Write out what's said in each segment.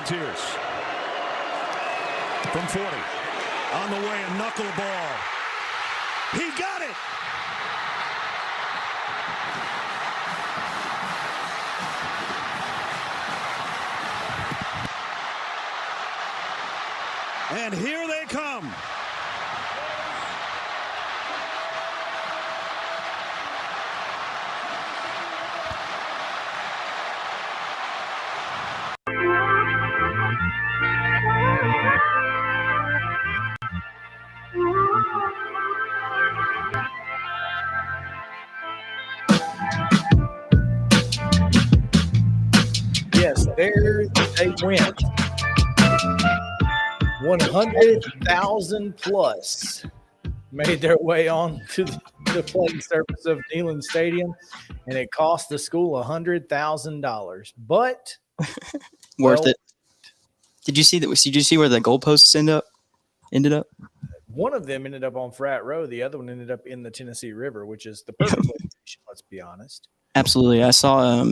Musketeers. From 40. On the way, a knuckleball. He got it! And here they come. Yes, there they went. 100,000 plus made their way on to the playing surface of Neyland Stadium, and it cost the school $100,000. But worth it. Did you see that? Did you see where the goalposts ended up? One of them ended up on Frat Row. The other one ended up in the Tennessee River, which is the perfect location. Let's be honest. Absolutely, I saw.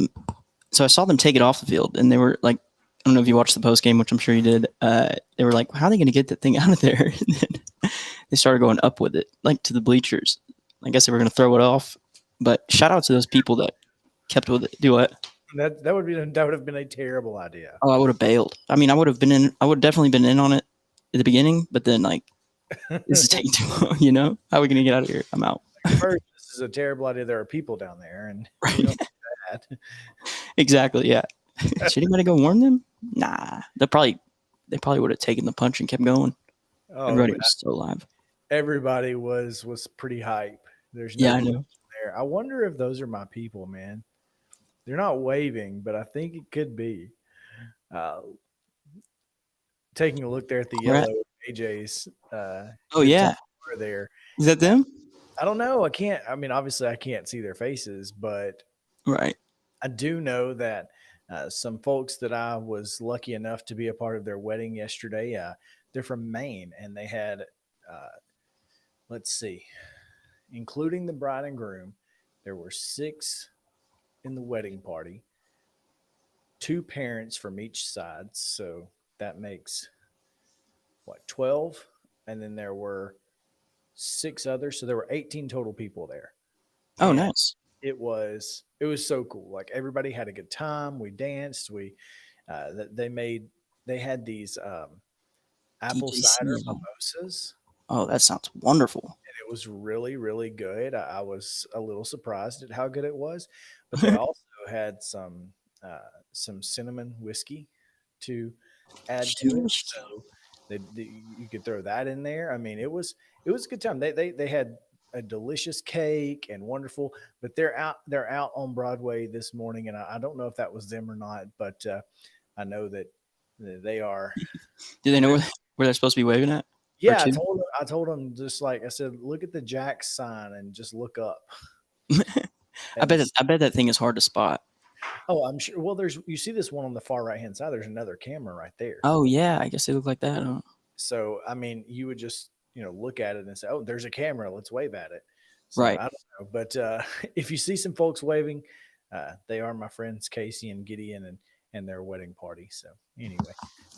So I saw them take it off the field, and they were like, I don't know if you watched the post game, which I'm sure you did. They were like, how are they going to get that thing out of there? And then they started going up with it, like to the bleachers. I guess they were going to throw it off. But shout out to those people that kept with it. Do what? That would have been a terrible idea. Oh, I would have bailed. I mean, I would have definitely been in on it at the beginning, but then like, this is taking too long. You know, how are we going to get out of here? I'm out. First, this is a terrible idea. There are people down there, and Right. we don't do that. Exactly. Yeah. Should anybody go warn them? Nah. They probably would have taken the punch and kept going. Oh, Everybody was still alive. Everybody was pretty hype. There's Yeah, I no know. there. I wonder if those are my people, man. They're not waving, but I think it could be. Taking a look there at the yellow AJ's. Oh yeah, there. is that them? I don't know. Obviously, I can't see their faces, but Right. I do know that some folks that I was lucky enough to be a part of their wedding yesterday, they're from Maine, and they had, let's see, including the bride and groom, there were 6 in the wedding party, 2 parents from each side. So that makes, 12? And then there were 6 others. So there were 18 total people there. Oh, And nice. it was so cool. Like, everybody had a good time. We danced. They had these apple DJ cider Sizzle. mimosas. Oh, that sounds wonderful. And it was really, really good. I was a little surprised at how good it was. But they also had some cinnamon whiskey to add to it. So you could throw that in there. I mean, it was a good time. They had a delicious cake and wonderful, but they're out on Broadway this morning, and I don't know if that was them or not, but I know that they are. Do they know where they're supposed to be waving at? Yeah, I told them, just like I said, look at the Jack's sign and just look up. I bet that thing is hard to spot. Oh, I'm sure. Well, you see this one on the far right hand side. There's another camera right there. Oh yeah, I guess they look like that. Huh? So I mean, you would just look at it and say, "Oh, there's a camera. Let's wave at it." So, Right. I don't know, but if you see some folks waving, they are my friends Casey and Gideon and their wedding party. So anyway,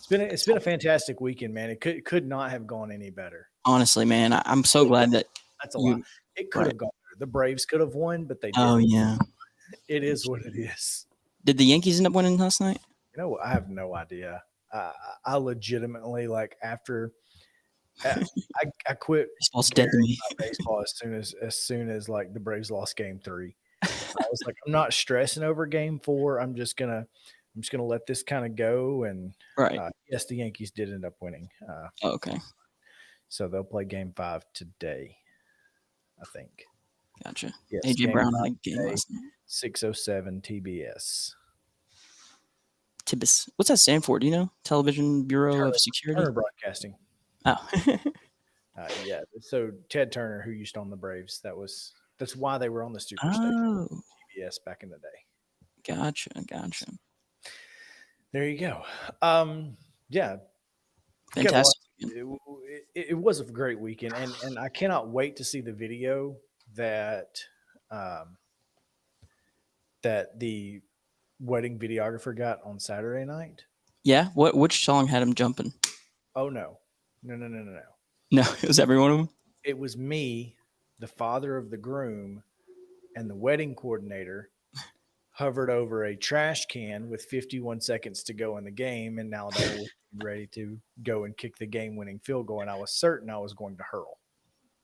it's been a fantastic weekend, man. It could not have gone any better. Honestly, man, I'm so glad that That's a lot. It could have gone better. The Braves could have won, but they didn't. Oh yeah. It is what it is. Did the Yankees end up winning last night? I have no idea. I legitimately, like, after I quit Baseball's dead to me. baseball as soon as like the Braves lost Game 3. I was like, I'm not stressing over Game 4. I'm just gonna let this kind of go. And Right. Yes, the Yankees did end up winning. Okay. So they'll play Game 5 today, I think. Gotcha. Yes, AJ Brown had a game last night. 6:07 TBS. TBS. What's that stand for? Do you know? Television Bureau of Security. Turner Broadcasting. Oh. Yeah. So Ted Turner, who used to own the Braves, that's why they were on the Superstation TBS back in the day. Gotcha. There you go. Yeah. Fantastic. It was a great weekend, and I cannot wait to see the video that that the wedding videographer got on Saturday night. Yeah. Which song had him jumping? Oh no, no, no, no, no, no. No, it was every one of them. It was me, the father of the groom, and the wedding coordinator hovered over a trash can with 51 seconds to go in the game, and Alabama was ready to go and kick the game-winning field goal, and I was certain I was going to hurl.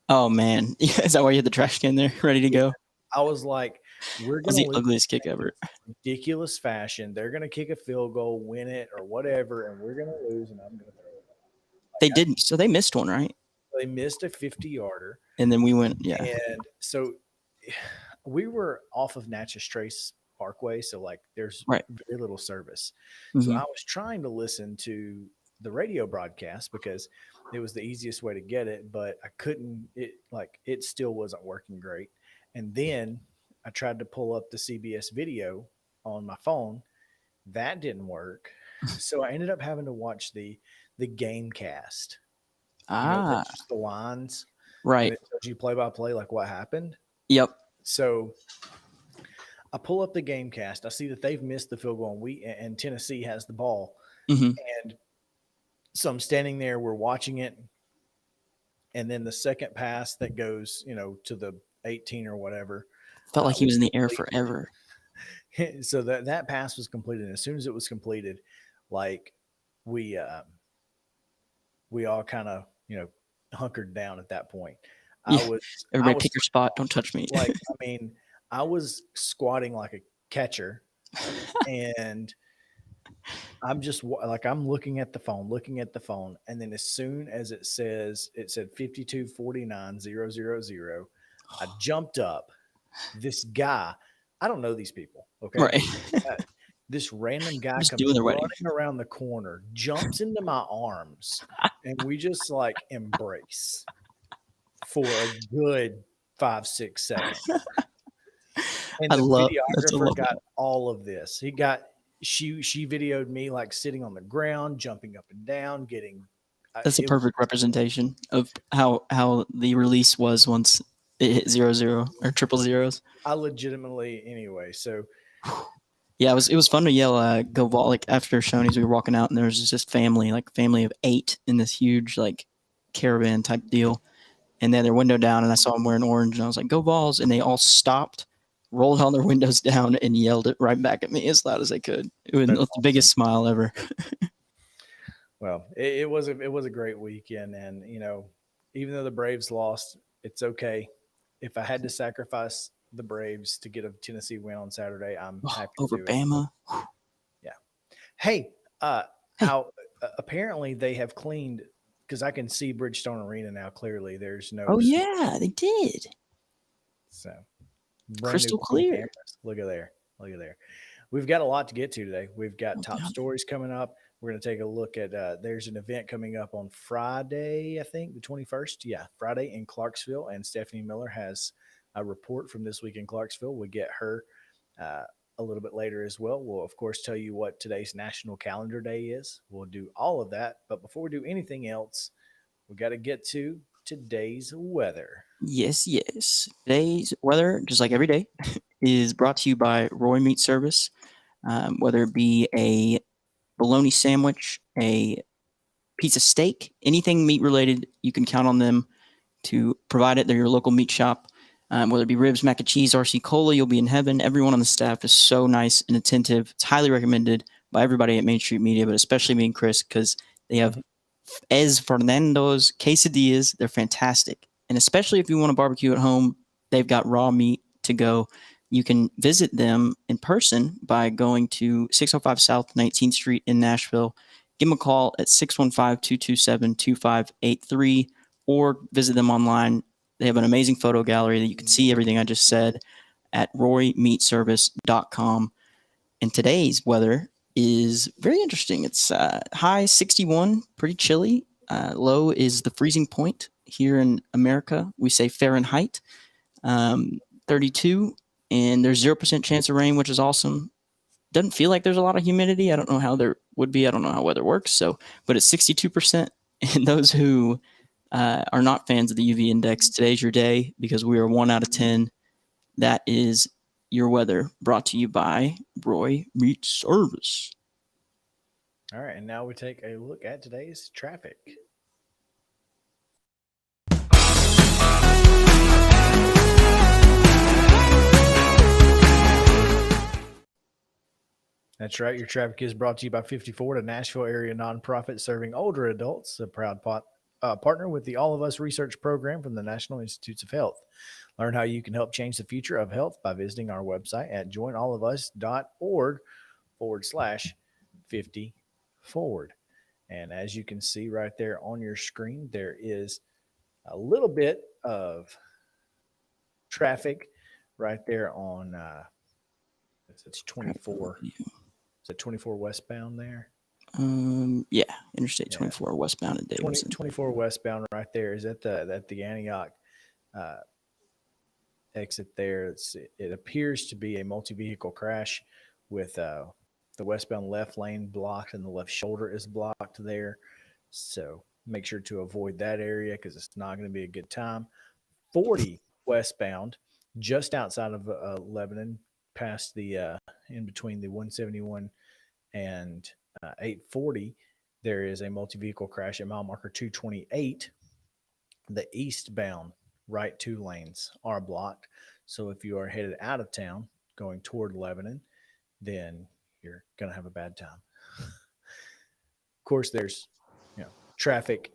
Oh man, yeah, is that why you had the trash can there ready to go? I was like, we're That was going the to lose ugliest kick ever. ridiculous fashion. They're going to kick a field goal, win it, or whatever, and we're going to lose, and I'm going to throw it. They didn't, so they missed one, right? They missed a 50-yarder, And then we went, yeah. and so we were off of Natchez Trace Parkway, so like there's Right. very little service. So Mhm. I was trying to listen to the radio broadcast because it was the easiest way to get it, but I couldn't. It still wasn't working great. And then I tried to pull up the CBS video on my phone. That didn't work. So I ended up having to watch the game cast. Ah, That's just the lines, and right. it tells you play by play like what happened. Yep. So I pull up the game cast. I see that they've missed the field goal, and Tennessee has the ball. Hmm. And so I'm standing there. We're watching it, and then the second pass that goes, to the 18 or whatever, Felt like he was in the air complete. forever. So that pass was completed. And as soon as it was completed, like we all kind of hunkered down at that point. Yeah. I Everybody was pick your spot. Don't touch me. like, I was squatting like a catcher, and I'm just like, I'm looking at the phone, and then as soon as it said 52-49-000, I jumped up. This guy, I don't know these people, okay? Right. This random guy Just comes doing their wedding. running around the corner, jumps into my arms, and we just like embrace for a good 5-6 seconds. And I the love videographer got all of this. She videoed me like sitting on the ground, jumping up and down, getting. That's a perfect representation of how the release was once it hit 0-0 or triple zeros. I legitimately, anyway. So yeah, it was fun to yell "Go Vol!" Like after Shoney's, we were walking out and there was just family of 8 in this huge like caravan type deal, and they had their window down, and I saw them wearing orange, and I was like, "Go Vols!" And they all stopped, rolled all their windows down, and yelled it right back at me as loud as they could. It was the biggest smile ever. Well, it was a great weekend, and even though the Braves lost, it's okay. If I had to sacrifice the Braves to get a Tennessee win on Saturday, I'm happy to over do Bama. Yeah. Hey, apparently they have cleaned, because I can see Bridgestone Arena now clearly. There's no. Oh yeah, they did. So crystal clear. Cameras. Look at there. We've got a lot to get to today. We've got top stories coming up. We're going to take a look at there's an event coming up on Friday, I think, the 21st. Yeah, Friday in Clarksville. And Stephanie Miller has a report from This Week in Clarksville. We'll get her a little bit later as well. We'll, of course, tell you what today's National Calendar Day is. We'll do all of that. But before we do anything else, we got to get to today's weather. Yes. Today's weather, just like every day, is brought to you by Roy Meat Service. Whether it be a bologna sandwich, a piece of steak, anything meat related, you can count on them to provide it. They're your local meat shop. Whether it be ribs, mac and cheese, RC Cola, you'll be in heaven. Everyone on the staff is so nice and attentive. It's highly recommended by everybody at Main Street Media, but especially me and Chris, because they have Ez Fernando's quesadillas. They're fantastic. And especially if you want to barbecue at home, they've got raw meat to go. You can visit them in person by going to 605 South 19th Street in Nashville. Give them a call at 615-227-2583 or visit them online. They have an amazing photo gallery that you can see everything I just said at roymeatservice.com. And today's weather is very interesting. It's high 61, pretty chilly. Low is the freezing point here in America. We say Fahrenheit. 32, and there's 0% chance of rain, which is awesome. Doesn't feel like there's a lot of humidity. I don't know how there would be. I don't know how weather works. But it's 62%. And those who are not fans of the UV index, today's your day because we are 1 out of 10. That is your weather, brought to you by Roy Meat Service. All right, and now we take a look at today's traffic. That's right. Your traffic is brought to you by 54, a Nashville area nonprofit serving older adults, a proud partner with the All of Us research program from the National Institutes of Health. Learn how you can help change the future of health by visiting our website at joinallofus.org/50forward. And as you can see right there on your screen, there is a little bit of traffic right there on it's 24. Is it 24 westbound there? Yeah, Interstate Yeah. 24 westbound in Davidson. 24 westbound right there is at the Antioch uh, exit there. It appears to be a multi-vehicle crash with the westbound left lane blocked and the left shoulder is blocked there. So make sure to avoid that area because it's not going to be a good time. 40 westbound, just outside of Lebanon, past the in between the 171 and 840, there is a multi-vehicle crash at mile marker 228. The eastbound right two lanes are blocked. So if you are headed out of town going toward Lebanon, then you're going to have a bad time. Of course, there's traffic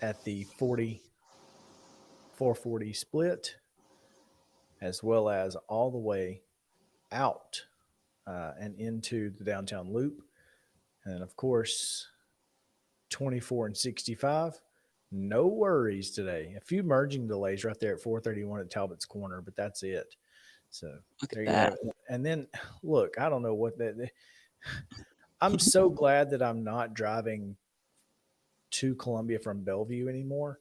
at the 440 split, as well as all the way out and into the downtown loop. And then, of course, 24 and 65. No worries today. A few merging delays right there at 431 at Talbot's Corner, but that's it. So Look there at you that. have it. And then, look, I don't know what that. I'm so glad that I'm not driving to Columbia from Bellevue anymore.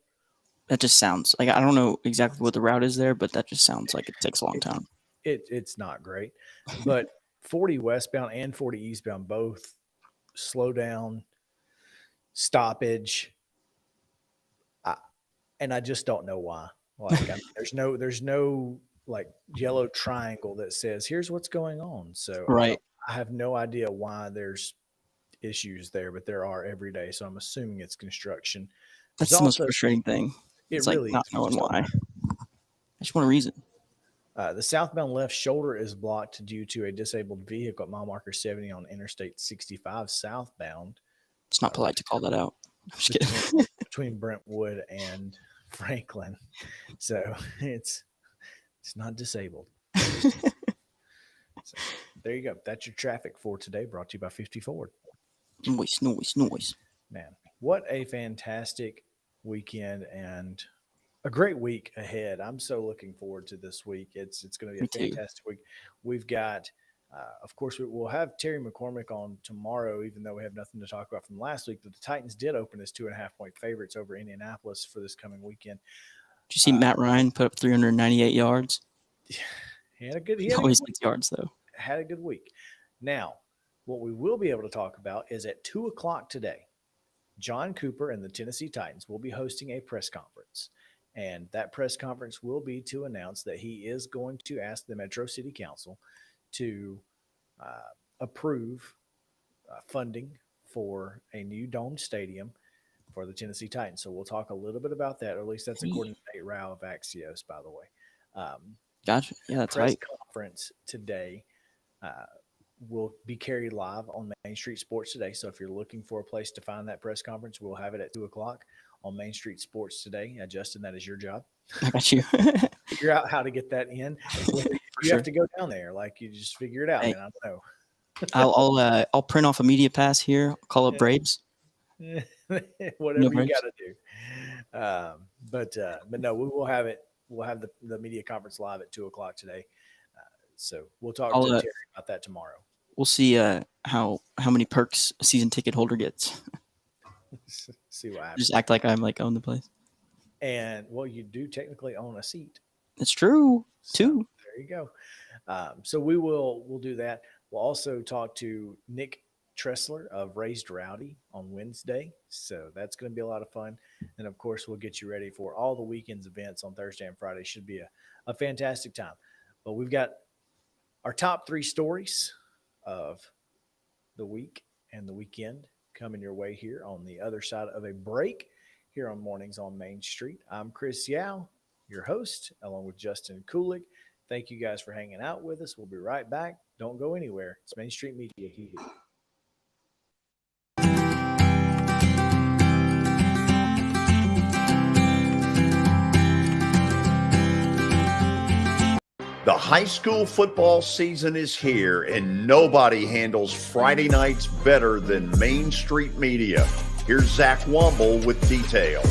That just sounds like I don't know exactly what the route is there, but that just sounds like it takes a long time. It's not great, but 40 westbound and 40 eastbound both slow down, stoppage, and I just don't know why. Like, I mean, there's no like yellow triangle that says here's what's going on. So Right. I have no idea why there's issues there, but there are every day. So I'm assuming it's construction. That's There's the most also frustrating thing. it It's like really not is. knowing why. I just want a reason. The southbound left shoulder is blocked due to a disabled vehicle at mile marker 70 on Interstate 65 southbound. It's not polite to call that out. I'm just kidding. Between Brentwood and Franklin. So it's not disabled. So there you go. That's your traffic for today, brought to you by 50 Forward. Noise. Man, what a fantastic weekend and a great week ahead. I'm so looking forward to this week. It's going to be a fantastic week. We've got, of course, we'll have Terry McCormick on tomorrow, even though we have nothing to talk about from last week. But the Titans did open as 2.5-point favorites over Indianapolis for this coming weekend. Did you see Matt Ryan put up 398 yards? He had a good. He always gets yards though. Had a good week. Now, what we will be able to talk about is at 2:00 today, John Cooper and the Tennessee Titans will be hosting a press conference. And that press conference will be to announce that he is going to ask the Metro City Council to approve funding for a new domed stadium for the Tennessee Titans. So we'll talk a little bit about that, or at least that's according to Nate Rao of Axios, by the way. Gotcha. Yeah, that's press right. conference today will be carried live on Main Street Sports Today. So if you're looking for a place to find that press conference, we'll have it at 2:00 on Main Street Sports Today. Justin, that is your job. I got you. Figure out how to get that in. You have to go down there. Like, you just figure it out, man. I don't know. I'll print off a media pass here. I'll call up Braves. Whatever you got to do. But no, we will have it. We'll have the media conference live at 2:00 today. So we'll talk to Terry about that tomorrow. We'll see how many perks a season ticket holder gets. See what happens. Just act like I'm own the place. And well, you do technically own a seat. That's true too. So there you go. So we'll do that. We'll also talk to Nick Tressler of Raised Rowdy on Wednesday. So that's going to be a lot of fun. And of course, we'll get you ready for all the weekend's events on Thursday and Friday. Should be a fantastic time. But we've got our top 3 stories of the week and the weekend coming your way here on the other side of a break here on Mornings on Main Street. I'm Chris Yao, your host, along with Justin Kulik. Thank you guys for hanging out with us. We'll be right back. Don't go anywhere. It's Main Street Media. Hee hee. The high school football season is here, and nobody handles Friday nights better than Main Street Media. Here's Zach Womble with details.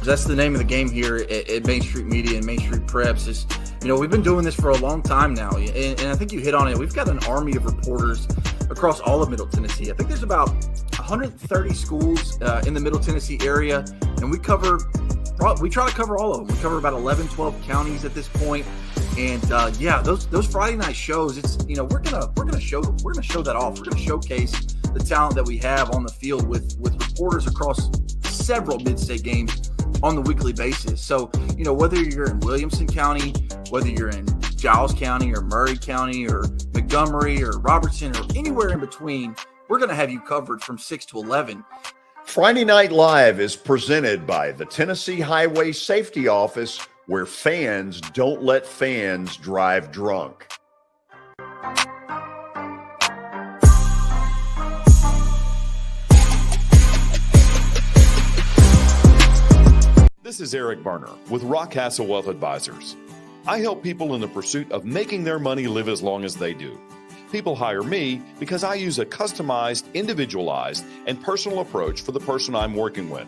That's the name of the game here at Main Street Media and Main Street Preps. Is, we've been doing this for a long time now, and I think you hit on it. We've got an army of reporters across all of Middle Tennessee. I think there's about 130 schools in the Middle Tennessee area, and we try to cover all of them. We cover about 11, 12 counties at this point. And those Friday night shows, it's we're gonna show that off. We're gonna showcase the talent that we have on the field with reporters across several mid-state games on the weekly basis. So whether you're in Williamson County, whether you're in Giles County or Murray County or Montgomery or Robertson or anywhere in between, we're gonna have you covered from 6 to 11. Friday Night Live is presented by the Tennessee Highway Safety Office, where fans don't let fans drive drunk. This is Eric Berner with Rockcastle Wealth Advisors. I help people in the pursuit of making their money live as long as they do. People hire me because I use a customized, individualized, and personal approach for the person I'm working with.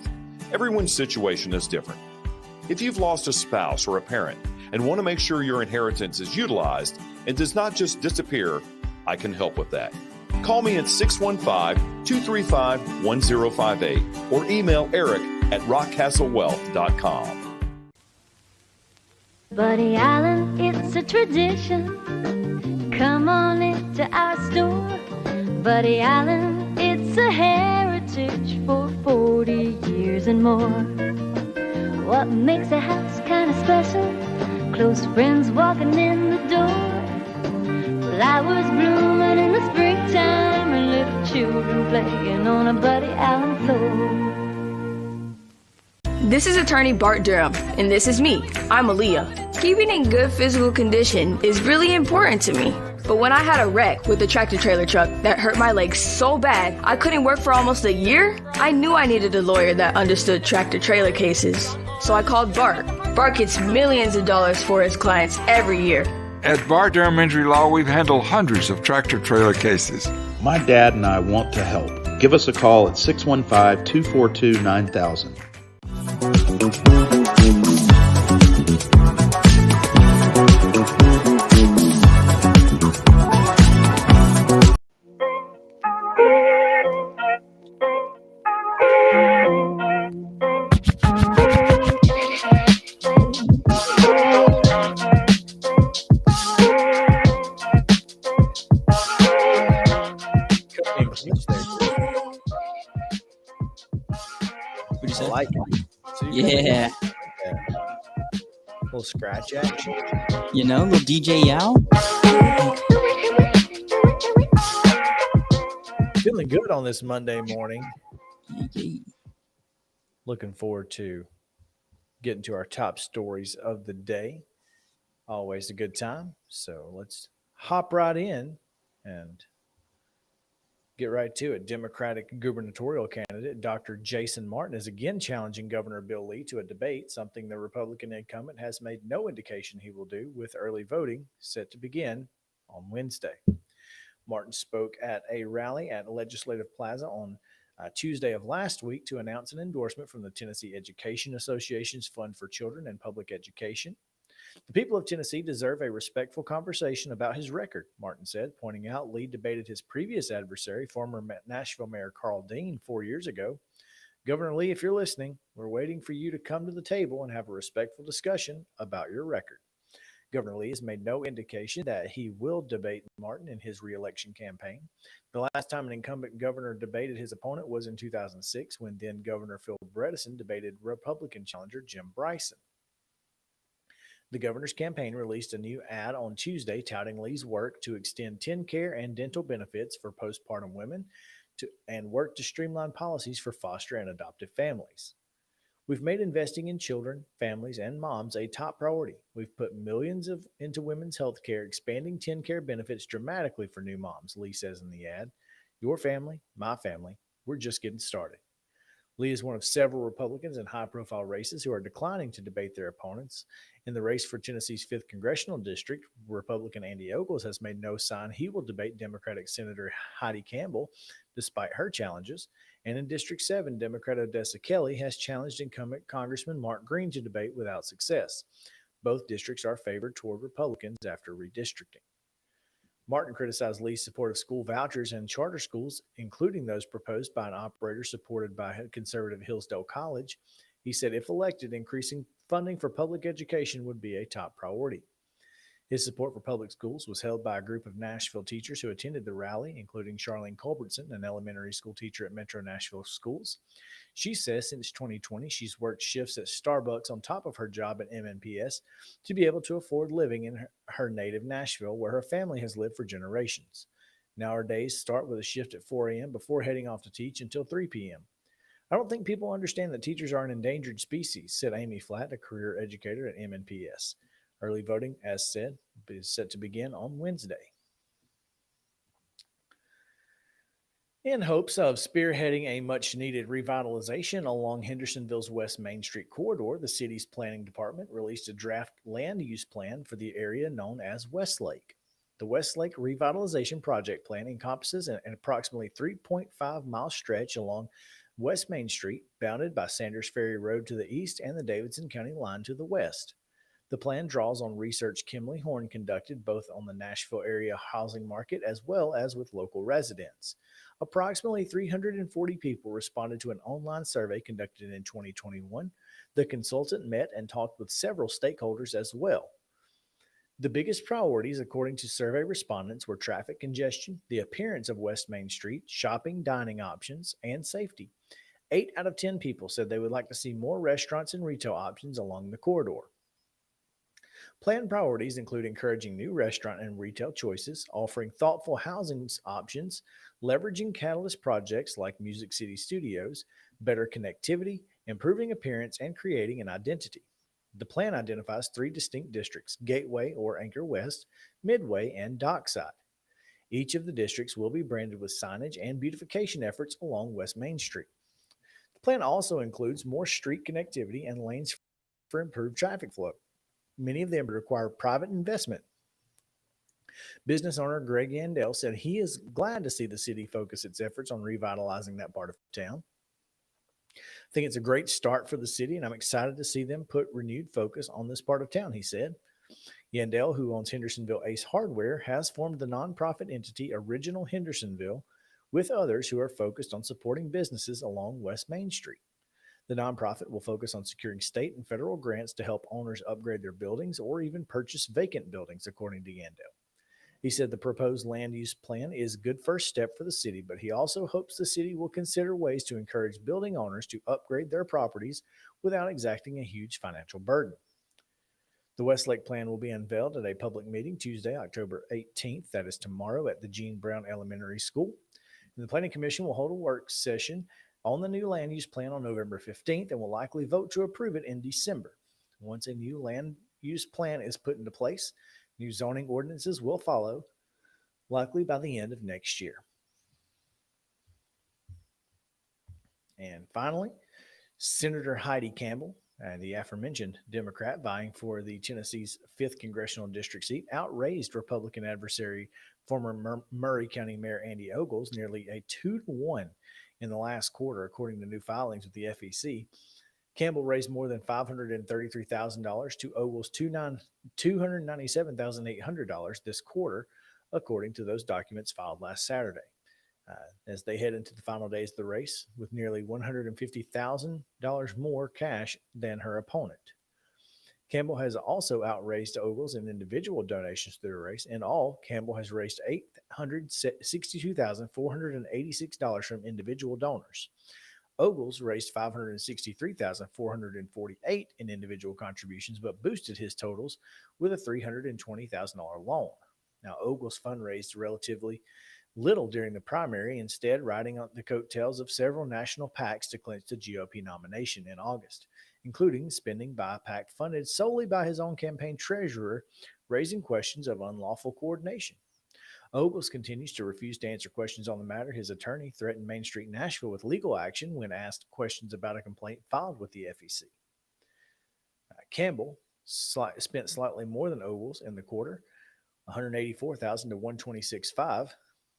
Everyone's situation is different. If you've lost a spouse or a parent and want to make sure your inheritance is utilized and does not just disappear, I can help with that. Call me at 615-235-1058 or email eric@rockcastlewealth.com. Buddy Allen, it's a tradition. Come on into our store. Buddy Allen, it's a heritage for 40 years and more. What makes a house kind of special? Close friends walking in the door. Flowers blooming in the springtime and little children playing on a Buddy Allen floor. This is attorney Bart Durham, and this is me. I'm Aaliyah. Keeping in good physical condition is really important to me. But when I had a wreck with a tractor trailer truck that hurt my legs so bad I couldn't work for almost a year, I knew I needed a lawyer that understood tractor trailer cases. So I called Bart. Bart gets millions of dollars for his clients every year. At Bart Durham Injury Law, we've handled hundreds of tractor trailer cases. My dad and I want to help. Give us a call at 615-242-9000. What'd you say? I like it. So you Yeah. little scratch action. Little DJ Yao. Feeling good on this Monday morning. Looking forward to getting to our top stories of the day. Always a good time. So let's hop right in and get right to it. Democratic gubernatorial candidate Dr. Jason Martin is again challenging Governor Bill Lee to a debate, something the Republican incumbent has made no indication he will do, with early voting set to begin on Wednesday. Martin spoke at a rally at Legislative Plaza on Tuesday of last week to announce an endorsement from the Tennessee Education Association's Fund for Children and Public Education. The people of Tennessee deserve a respectful conversation about his record, Martin said, pointing out Lee debated his previous adversary, former Nashville Mayor Carl Dean, 4 years ago. Governor Lee, if you're listening, we're waiting for you to come to the table and have a respectful discussion about your record. Governor Lee has made no indication that he will debate Martin in his reelection campaign. The last time an incumbent governor debated his opponent was in 2006, when then Governor Phil Bredesen debated Republican challenger Jim Bryson. The governor's campaign released a new ad on Tuesday touting Lee's work to extend TennCare and dental benefits for postpartum women and work to streamline policies for foster and adoptive families. We've made investing in children, families, and moms a top priority. We've put into women's health care, expanding TennCare benefits dramatically for new moms, Lee says in the ad. Your family, my family, we're just getting started. Lee is one of several Republicans in high profile races who are declining to debate their opponents. In the race for Tennessee's 5th congressional district, Republican Andy Ogles has made no sign he will debate Democratic Senator Heidi Campbell despite her challenges. And in District 7, Democrat Odessa Kelly has challenged incumbent Congressman Mark Green to debate without success. Both districts are favored toward Republicans after redistricting. Martin criticized Lee's support of school vouchers and charter schools, including those proposed by an operator supported by conservative Hillsdale College. He said, if elected, increasing funding for public education would be a top priority. His support for public schools was held by a group of Nashville teachers who attended the rally, including Charlene Culbertson, an elementary school teacher at Metro Nashville Schools. She says since 2020, she's worked shifts at Starbucks on top of her job at MNPS to be able to afford living in her native Nashville, where her family has lived for generations. Now her days start with a shift at 4 a.m. before heading off to teach until 3 p.m. I don't think people understand that teachers are an endangered species, said Amy Flatt, a career educator at MNPS. Early voting, as said, is set to begin on Wednesday. In hopes of spearheading a much-needed revitalization along Hendersonville's West Main Street corridor, the city's planning department released a draft land use plan for the area known as Westlake. The Westlake Revitalization Project Plan encompasses an approximately 3.5-mile stretch along West Main Street, bounded by Sanders Ferry Road to the east and the Davidson County line to the west. The plan draws on research Kimley Horn conducted both on the Nashville area housing market as well as with local residents. Approximately 340 people responded to an online survey conducted in 2021. The consultant met and talked with several stakeholders as well. The biggest priorities, according to survey respondents, were traffic congestion, the appearance of West Main Street, shopping, dining options, and safety. 8 out of 10 people said they would like to see more restaurants and retail options along the corridor. Planned priorities include encouraging new restaurant and retail choices, offering thoughtful housing options, leveraging catalyst projects like Music City Studios, better connectivity, improving appearance, and creating an identity. The plan identifies 3 distinct districts: Gateway or Anchor West, Midway, and Dockside. Each of the districts will be branded with signage and beautification efforts along West Main Street. The plan also includes more street connectivity and lanes for improved traffic flow. Many of them require private investment. Business owner Greg Yandell said he is glad to see the city focus its efforts on revitalizing that part of town. I think it's a great start for the city, and I'm excited to see them put renewed focus on this part of town, he said. Yandell, who owns Hendersonville Ace Hardware, has formed the nonprofit entity Original Hendersonville with others who are focused on supporting businesses along West Main Street. The nonprofit will focus on securing state and federal grants to help owners upgrade their buildings or even purchase vacant buildings, according to Yandell. He said the proposed land use plan is a good first step for the city, but he also hopes the city will consider ways to encourage building owners to upgrade their properties without exacting a huge financial burden. The Westlake plan will be unveiled at a public meeting Tuesday, October 18th. That is tomorrow at the Gene Brown Elementary School. And the Planning Commission will hold a work session on the new land use plan on November 15th and will likely vote to approve it in December. Once a new land use plan is put into place, new zoning ordinances will follow, likely by the end of next year. And finally, Senator Heidi Campbell, the aforementioned Democrat vying for the Tennessee's 5th congressional district seat, outraised Republican adversary, former Murray County Mayor Andy Ogles, nearly a 2-1 in the last quarter, according to new filings with the FEC. Campbell raised more than $533,000 to Ogles' $297,800 this quarter, according to those documents filed last Saturday. As they head into the final days of the race with nearly $150,000 more cash than her opponent. Campbell has also outraised Ogles in individual donations to the race. In all, Campbell has raised $862,486 from individual donors. Ogles raised $563,448 in individual contributions, but boosted his totals with a $320,000 loan. Now, Ogles fundraised relatively little during the primary, instead riding on the coattails of several national PACs to clinch the GOP nomination in August, including spending by a PAC funded solely by his own campaign treasurer, raising questions of unlawful coordination. Ogles continues to refuse to answer questions on the matter. His attorney threatened Main Street Nashville with legal action when asked questions about a complaint filed with the FEC. Campbell spent slightly more than Ogles in the quarter, $184,000 to $126,500.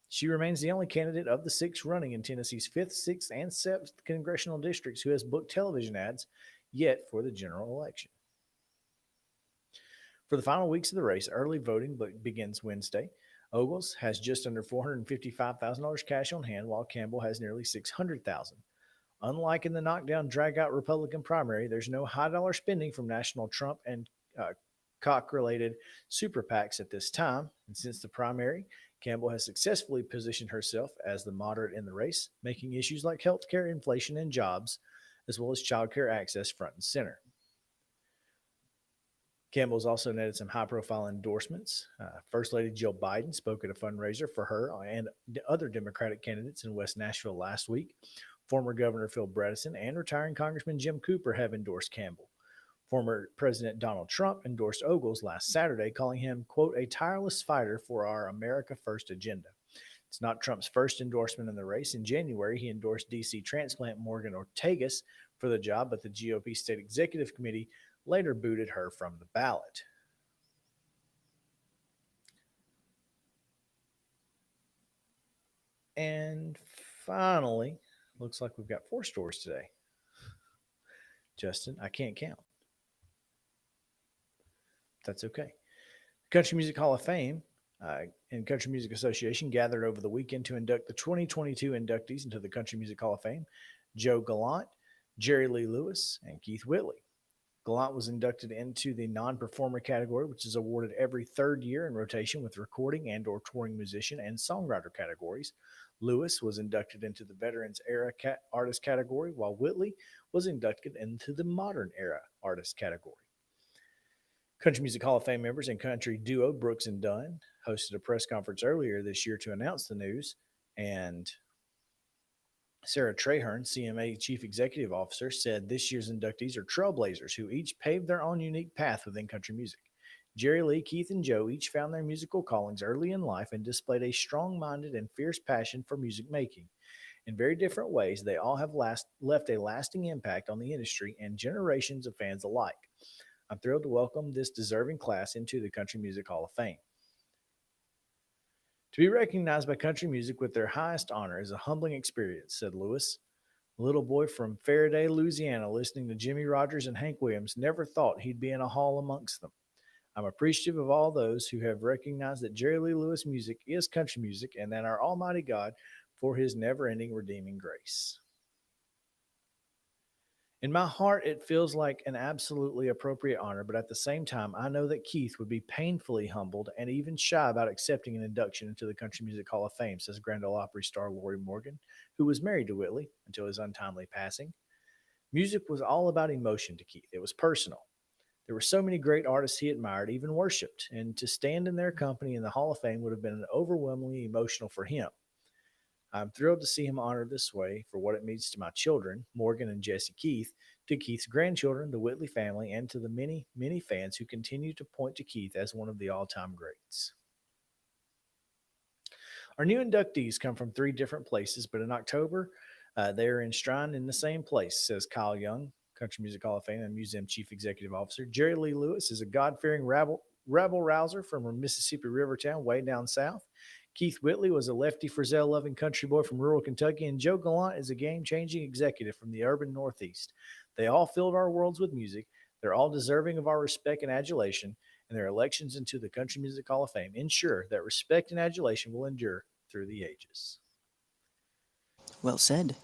She remains the only candidate of the six running in Tennessee's 5th, 6th, and 7th congressional districts who has booked television ads yet for the general election. For the final weeks of the race, early voting begins Wednesday. Ogles has just under $455,000 cash on hand, while Campbell has nearly $600,000. Unlike in the knockdown, drag-out Republican primary, there's no high-dollar spending from national Trump and Koch-related super PACs at this time. And since the primary, Campbell has successfully positioned herself as the moderate in the race, making issues like healthcare, inflation, and jobs, as well as childcare access front and center. Campbell's also netted some high-profile endorsements. First Lady Jill Biden spoke at a fundraiser for her and other Democratic candidates in West Nashville last week. Former Governor Phil Bredesen and retiring Congressman Jim Cooper have endorsed Campbell. Former President Donald Trump endorsed Ogles last Saturday, calling him, quote, a tireless fighter for our America First agenda. It's not Trump's first endorsement in the race. In January, he endorsed D.C. transplant Morgan Ortagus for the job, but the GOP State Executive Committee later booted her from the ballot. And finally, looks like we've got 4 stories today. Justin, I can't count. That's okay. Country Music Hall of Fame and Country Music Association gathered over the weekend to induct the 2022 inductees into the Country Music Hall of Fame: Joe Gallant, Jerry Lee Lewis, and Keith Whitley. Gallant was inducted into the non-performer category, which is awarded every 3rd year in rotation with recording and or touring musician and songwriter categories. Lewis was inducted into the Veterans Era Artist category, while Whitley was inducted into the Modern Era Artist category. Country Music Hall of Fame members and country duo Brooks and Dunn hosted a press conference earlier this year to announce the news, and Sarah Traherne, CMA Chief Executive Officer, said this year's inductees are trailblazers who each paved their own unique path within country music. Jerry Lee, Keith, and Joe each found their musical callings early in life and displayed a strong-minded and fierce passion for music making. In very different ways, they all have left a lasting impact on the industry and generations of fans alike. I'm thrilled to welcome this deserving class into the Country Music Hall of Fame. To be recognized by country music with their highest honor is a humbling experience, said Lewis. A little boy from Faraday, Louisiana, listening to Jimmy Rogers and Hank Williams, never thought he'd be in a hall amongst them. I'm appreciative of all those who have recognized that Jerry Lee Lewis music is country music and that our Almighty God for his never-ending redeeming grace. In my heart, it feels like an absolutely appropriate honor, but at the same time, I know that Keith would be painfully humbled and even shy about accepting an induction into the Country Music Hall of Fame, says Grand Ole Opry star Lori Morgan, who was married to Whitley until his untimely passing. Music was all about emotion to Keith. It was personal. There were so many great artists he admired, even worshipped, and to stand in their company in the Hall of Fame would have been overwhelmingly emotional for him. I'm thrilled to see him honored this way for what it means to my children, Morgan and Jesse Keith, to Keith's grandchildren, the Whitley family, and to the many, many fans who continue to point to Keith as one of the all-time greats. Our new inductees come from 3 different places, but in October, they are enshrined in the same place, says Kyle Young, Country Music Hall of Fame and Museum Chief Executive Officer. Jerry Lee Lewis is a God-fearing rebel-rouser from a Mississippi river town way down south. Keith Whitley was a lefty Frizzell-loving country boy from rural Kentucky, and Joe Gallant is a game-changing executive from the urban Northeast. They all filled our worlds with music. They're all deserving of our respect and adulation, and their elections into the Country Music Hall of Fame ensure that respect and adulation will endure through the ages. Well said.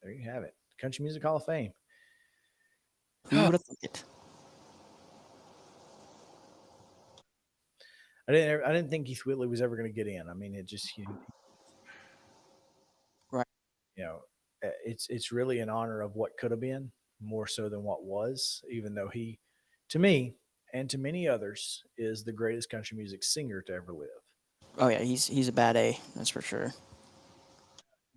There you have it. Country Music Hall of Fame. Who would have thought it? I didn't think Keith Whitley was ever going to get in. I mean, it just, Right. It's really in honor of what could have been more so than what was, even though he, to me and to many others, is the greatest country music singer to ever live. Oh yeah, he's a bad A, that's for sure.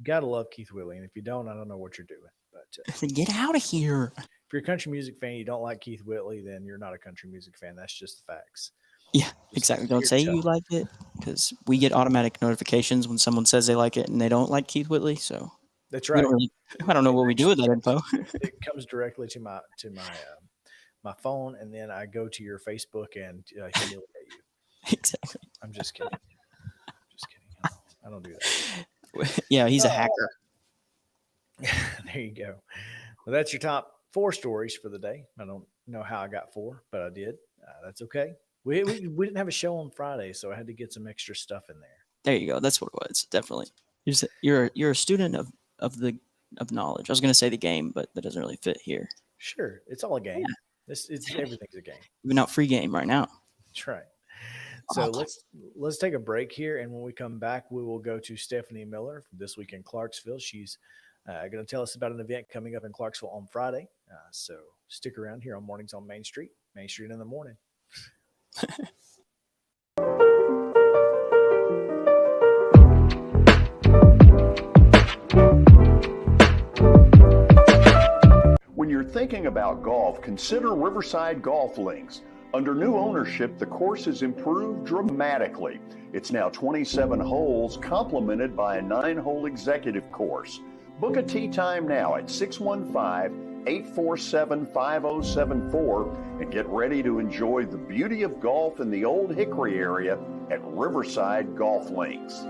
Gotta love Keith Whitley, and if you don't, I don't know what you're doing. But Get out of here. if you're a country music fan, you don't like Keith Whitley, then you're not a country music fan. That's just the facts. Yeah, exactly. Don't say you like it, because we get automatic notifications when someone says they like it and they don't like Keith Whitley. So that's right. I don't know what we do with that info. It comes directly to my phone, and then I go to your Facebook and humiliate you. Exactly. I'm just kidding. I don't do that. Yeah, he's a hacker. There you go. Well, that's your top 4 stories for the day. I don't know how I got 4, but I did. That's okay. We didn't have a show on Friday, so I had to get some extra stuff in there. There you go. That's what it was. Definitely. You're a student of knowledge. I was going to say the game, but that doesn't really fit here. Sure, it's all a game. Yeah. Everything's a game. Giving out free game right now. That's right. So let's take a break here, and when we come back, we will go to Stephanie Miller from This Week in Clarksville. She's going to tell us about an event coming up in Clarksville on Friday. So stick around here on Mornings on Main Street in the morning. When you're thinking about golf, consider Riverside Golf Links. Under new ownership, the course has improved dramatically. It's now 27 holes, complemented by a 9-hole executive course. Book a tee time now at 615-847-5074 and get ready to enjoy the beauty of golf in the Old Hickory area at Riverside Golf Links.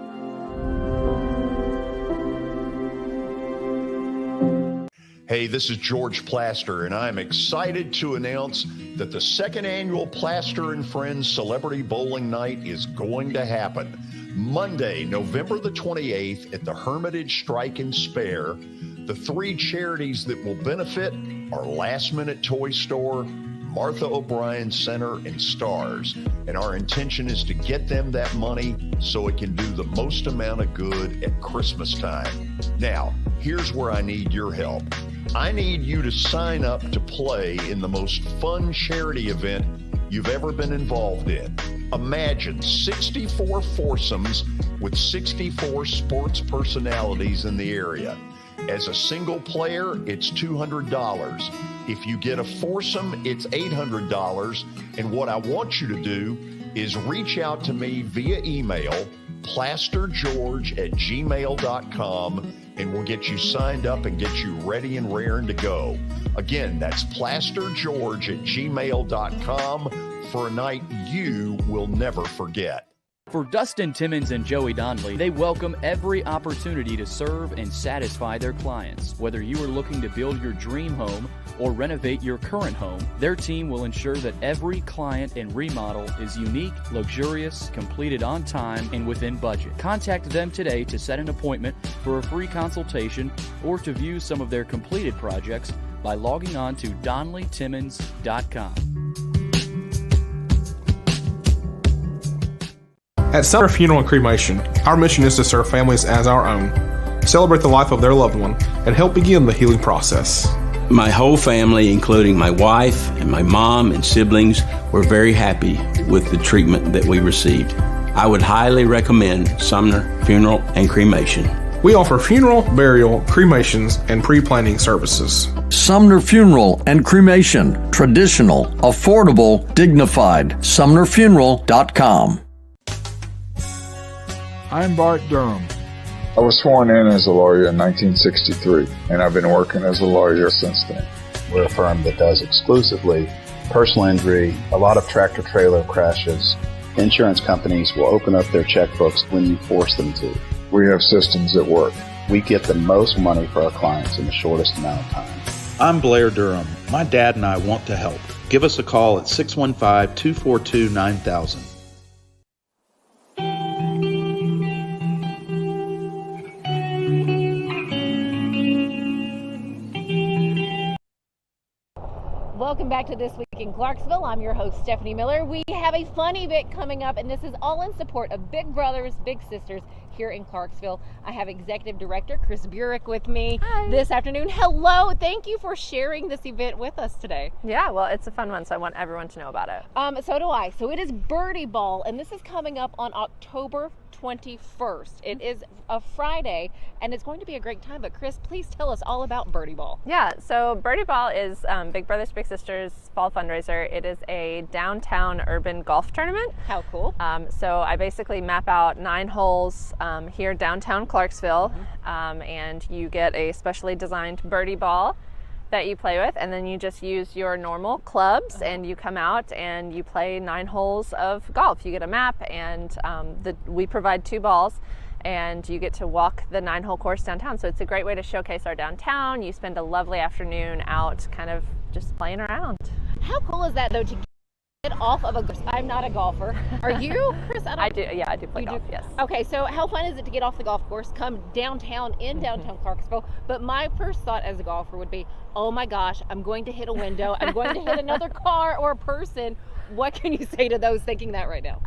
Hey, this is George Plaster, and I'm excited to announce that the 2nd annual Plaster and Friends Celebrity Bowling Night is going to happen Monday, November the 28th at the Hermitage Strike and Spare. The 3 charities that will benefit are Last Minute Toy Store, Martha O'Brien Center, and Stars. And our intention is to get them that money so it can do the most amount of good at Christmas time. Now, here's where I need your help. I need you to sign up to play in the most fun charity event you've ever been involved in. Imagine 64 foursomes with 64 sports personalities in the area. As a single player, it's $200. If you get a foursome, it's $800. And what I want you to do is reach out to me via email, plastergeorge@gmail.com, and we'll get you signed up and get you ready and raring to go. Again, that's plastergeorge@gmail.com for a night you will never forget. For Dustin Timmons and Joey Donnelly, they welcome every opportunity to serve and satisfy their clients. Whether you are looking to build your dream home or renovate your current home, their team will ensure that every client and remodel is unique, luxurious, completed on time, and within budget. Contact them today to set an appointment for a free consultation or to view some of their completed projects by logging on to DonnellyTimmons.com. At Sumner Funeral and Cremation, our mission is to serve families as our own, celebrate the life of their loved one, and help begin the healing process. My whole family, including my wife and my mom and siblings, were very happy with the treatment that we received. I would highly recommend Sumner Funeral and Cremation. We offer funeral, burial, cremations, and pre-planning services. Sumner Funeral and Cremation. Traditional, affordable, dignified. SumnerFuneral.com. I'm Bart Durham. I was sworn in as a lawyer in 1963, and I've been working as a lawyer since then. We're a firm that does exclusively personal injury, a lot of tractor-trailer crashes. Insurance companies will open up their checkbooks when you force them to. We have systems that work. We get the most money for our clients in the shortest amount of time. I'm Blair Durham. My dad and I want to help. Give us a call at 615-242-9000. Welcome back to This Week in Clarksville. I'm your host, Stephanie Miller. We have a fun event coming up, and this is all in support of Big Brothers Big Sisters here in Clarksville. I have Executive Director Chris Burek with me this afternoon. Hello, thank you for sharing this event with us today. Yeah, well, it's a fun one, so I want everyone to know about it. So do I. So it is Birdie Ball, and this is coming up on October 21st. It is a Friday, and it's going to be a great time. But Chris, please tell us all about Birdie Ball. Yeah, so Birdie Ball is Big Brothers Big Sisters fall fundraiser. It is a downtown urban golf tournament. How cool. So I basically map out 9 holes here downtown Clarksville, and you get a specially designed birdie ball that you play with, and then you just use your normal clubs and you come out and you play 9 holes of golf. You get a map, and we provide 2 balls, and you get to walk the 9-hole course downtown. So it's a great way to showcase our downtown. You spend a lovely afternoon out kind of just playing around. How cool is that, though, to get off of a course? I'm not a golfer. Are you, Chris? I do play golf, yes. Okay, so how fun is it to get off the golf course, come downtown in downtown Clarksville? But my first thought as a golfer would be, oh my gosh, I'm going to hit a window. I'm going to hit another car or a person. What can you say to those thinking that right now?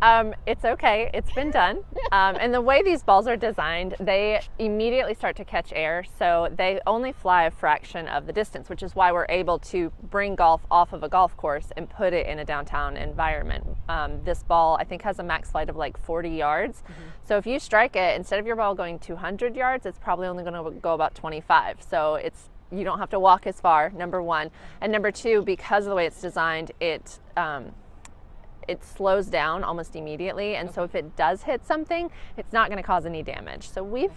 It's okay. It's been done. And the way these balls are designed, they immediately start to catch air. So they only fly a fraction of the distance, which is why we're able to bring golf off of a golf course and put it in a downtown environment. This ball, I think, has a max flight of like 40 yards. So if you strike it, instead of your ball going 200 yards, it's probably only going to go about 25. So you don't have to walk as far, number one. And number two, because of the way it's designed, it slows down almost immediately, and so if it does hit something, it's not going to cause any damage. So we've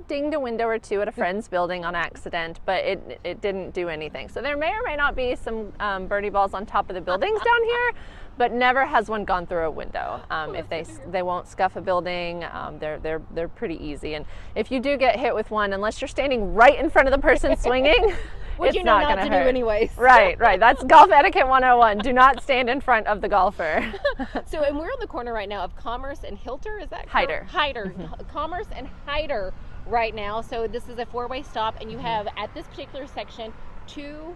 dinged a window or two at a friend's building on accident, but it didn't do anything. So there may or may not be some birdie balls on top of the buildings down here, but never has one gone through a window. If they won't scuff a building, they're pretty easy. And if you do get hit with one, unless you're standing right in front of the person swinging, Which you know not to do anyways. Right. That's golf etiquette 101. Do not stand in front of the golfer. So, and we're on the corner right now of Commerce and Hilter, is that correct? Hyder. Commerce and Hyder right now. So this is a 4-way stop, and you have, at this particular section, 2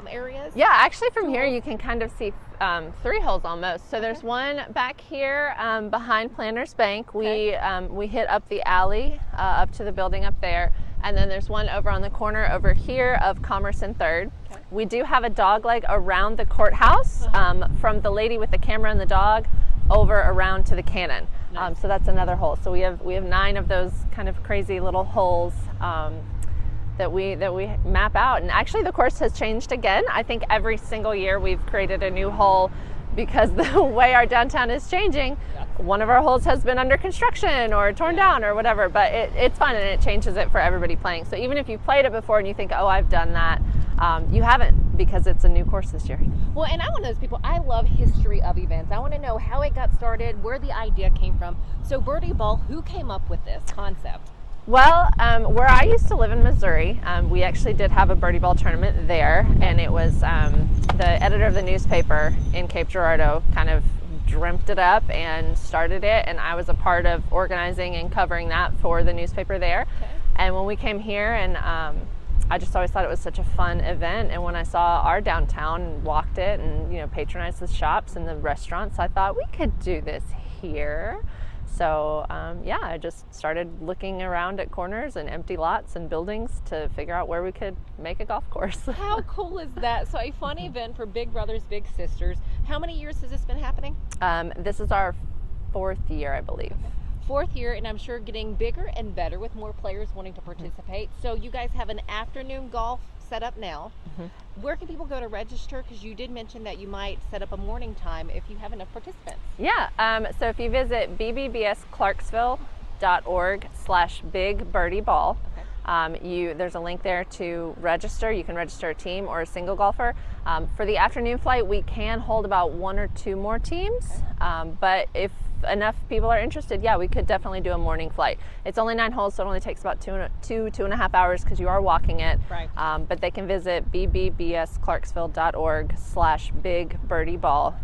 areas? Yeah, actually from here you can kind of see 3 holes almost. So there's one back here behind Planters Bank. We hit up the alley up to the building up there. And then there's one over on the corner over here of Commerce and 3rd. Okay. We do have a dog leg around the courthouse from the lady with the camera and the dog over around to the cannon. Nice. So that's another hole. So we have 9 of those kind of crazy little holes that we map out. And actually the course has changed again. I think every single year we've created a new hole because the way our downtown is changing. One of our holes has been under construction or torn down or whatever, but it's fun and it changes it for everybody playing. So even if you've played it before and you think, oh, I've done that, you haven't, because it's a new course this year. Well, and I'm one of those people, I love history of events. I want to know how it got started, where the idea came from. So Birdie Ball, who came up with this concept? Well, where I used to live in Missouri, we actually did have a birdie ball tournament there, and it was the editor of the newspaper in Cape Girardeau kind of dreamt it up and started it, and I was a part of organizing and covering that for the newspaper there. Okay. And when we came here, and I just always thought it was such a fun event, and when I saw our downtown and walked it and patronized the shops and the restaurants, I thought we could do this here. So I just started looking around at corners and empty lots and buildings to figure out where we could make a golf course. How cool is that? So a fun event for Big Brothers Big Sisters. How many years has this been happening? This is our 4th year, I believe. 4th year, and I'm sure getting bigger and better with more players wanting to participate. So you guys have an afternoon golf set up now. Where can people go to register? Because you did mention that you might set up a morning time if you have enough participants. Yeah, so if you visit bbbsclarksville.org/bigbirdie-ball, there's a link there to register. You can register a team or a single golfer. For the afternoon flight, we can hold about 1 or 2 more teams, but if enough people are interested, we could definitely do a morning flight. It's only 9 holes, so it only takes about 2.5 hours because you are walking it. Right. But they can visit bbbsclarksville.org/bigbirdie-ball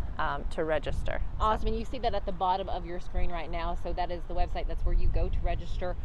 to register. Awesome, and you see that at the bottom of your screen right now. So that is the website. That's where you go to register.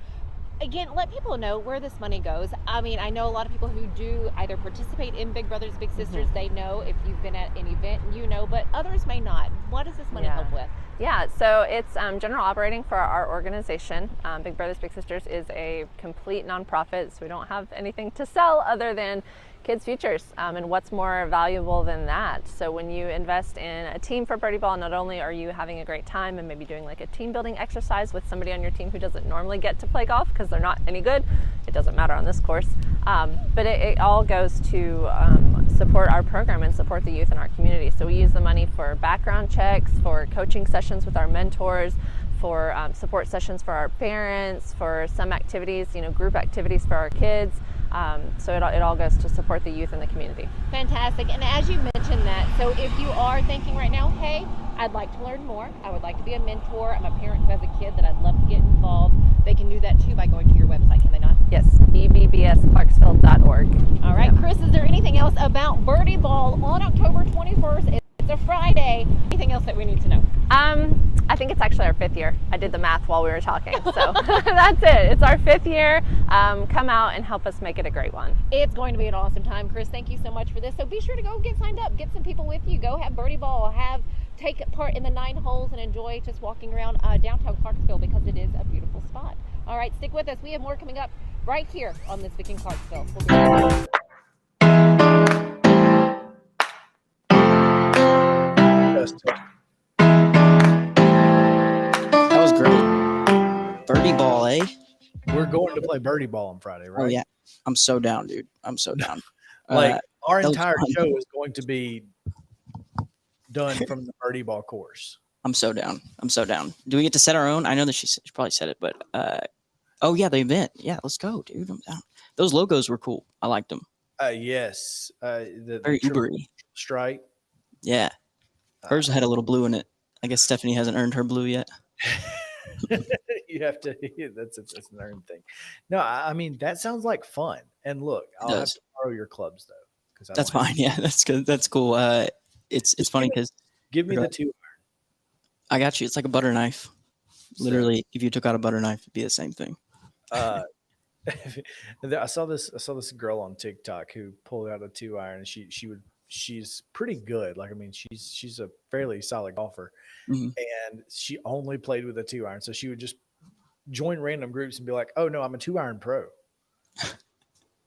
again, let people know where this money goes. I mean, I know a lot of people who do either participate in Big Brothers Big Sisters. They know if you've been at an event, but others may not. What does this money help with? Yeah, so it's general operating for our organization. Big Brothers Big Sisters is a complete nonprofit, so we don't have anything to sell other than kids' futures. And what's more valuable than that? So when you invest in a team for Birdie Ball, not only are you having a great time and maybe doing like a team building exercise with somebody on your team who doesn't normally get to play golf because they're not any good. It doesn't matter on this course. But it all goes to support our program and support the youth in our community. So we use the money for background checks, for coaching sessions with our mentors, for support sessions for our parents, for some activities, group activities for our kids. So it all goes to support the youth in the community. Fantastic. And as you mentioned that, so if you are thinking right now, hey, I'd like to learn more, I would like to be a mentor, I'm a parent who has a kid that I'd love to get involved, they can do that too by going to your website, can they not? Yes, ebbsclarksville.org. All right, Chris, is there anything else about Birdie Ball on October 21st? It's a Friday. Anything else that we need to know? I think it's actually our 5th year. I did the math while we were talking, so that's it. It's our 5th year. Come out and help us make it a great one. It's going to be an awesome time, Chris. Thank you so much for this. So be sure to go get signed up, get some people with you, go have Birdie Ball, take part in the 9 holes and enjoy just walking around downtown Clarksville because it is a beautiful spot. All right, stick with us. We have more coming up right here on This Week in Clarksville. We'll be right back. That was great. Birdie Ball, eh? We're going to play Birdie Ball on Friday, right? Oh, yeah. I'm so down, dude. I'm so down. Our that was entire fun. show is going to be done from the Birdie Ball course. I'm so down. Do we get to set our own? I know that she probably said it, but oh yeah, the event. Yeah, let's go, dude. I'm down. Those logos were cool. I liked them. Yes. The Very Uber-y. Stripe. Yeah. Hers had a little blue in it. I guess Stephanie hasn't earned her blue yet. You have to. That's an earned thing. No, I mean that sounds like fun. And look, I'll have to borrow your clubs though, because That's fine. Yeah, that's good. That's cool. It's funny because give me the 2 iron. I got you. It's like a butter knife. Literally, if you took out a butter knife, it'd be the same thing. I saw this girl on TikTok who pulled out a 2 iron, and she's pretty good. Like, I mean, she's a fairly solid golfer, and she only played with a 2 iron. So she would just join random groups and be like, "Oh no, I'm a 2 iron pro."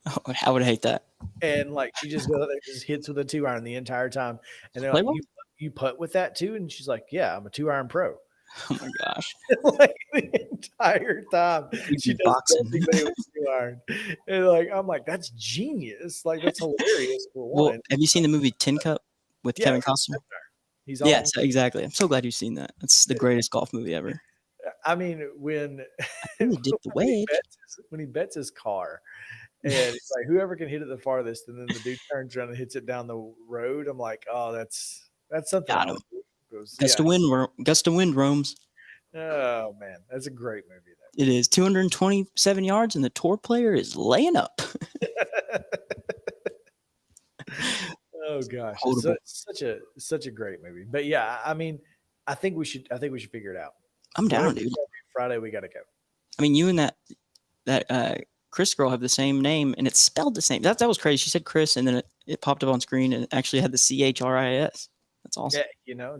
Oh, I would hate that. And like she just goes there, just hits with a 2 iron the entire time, and they're like, "You putt with that too?" And she's like, "Yeah, I'm a 2 iron pro." Oh my gosh! Like the entire time she does boxing. with 2 iron, and like I'm like, that's genius. Like that's hilarious. For one. Well, have you seen the movie Tin Cup with Kevin Costner? He's yes, exactly. I'm so glad you've seen that. It's the greatest golf movie ever. I mean, when he bets his car, and it's like whoever can hit it the farthest, and then the dude turns around and hits it down the road. I'm like, oh, that's something. Gust of wind roams. Oh man, that's a great movie. It is 227 yards, and the tour player is laying up. Oh gosh, it's such a great movie. But yeah, I mean, I think we should figure it out. I'm down, dude. Friday we gotta go. I mean, you and that Chris girl have the same name, and it's spelled the same. That was crazy. She said Chris, and then it popped up on screen, and it actually had the CHRIS. That's awesome. Yeah,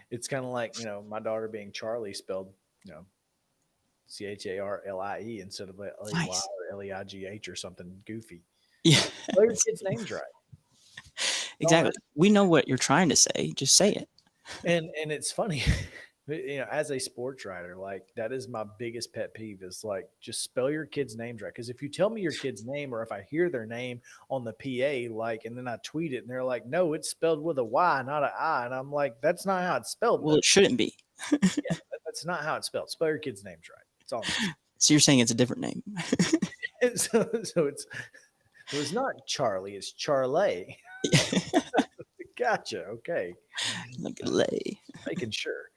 it's kind of like my daughter being Charlie spelled CHARLIE instead of LEY or LEIGH or something goofy. Yeah, play your kids' names right. Exactly. We know what you're trying to say. Just say it. And it's funny, as a sports writer, like that is my biggest pet peeve is like just spell your kids' names right. Because if you tell me your kid's name, or if I hear their name on the PA, and then I tweet it, and they're like, "No, it's spelled with a Y, not an I," and I'm like, "That's not how it's spelled." Well, it shouldn't be. Yeah, that's not how it's spelled. Spell your kids' names right. It's all. So you're saying it's a different name? so it's not Charlie. It's Charlie. Gotcha. Okay. Like a lay. Making sure.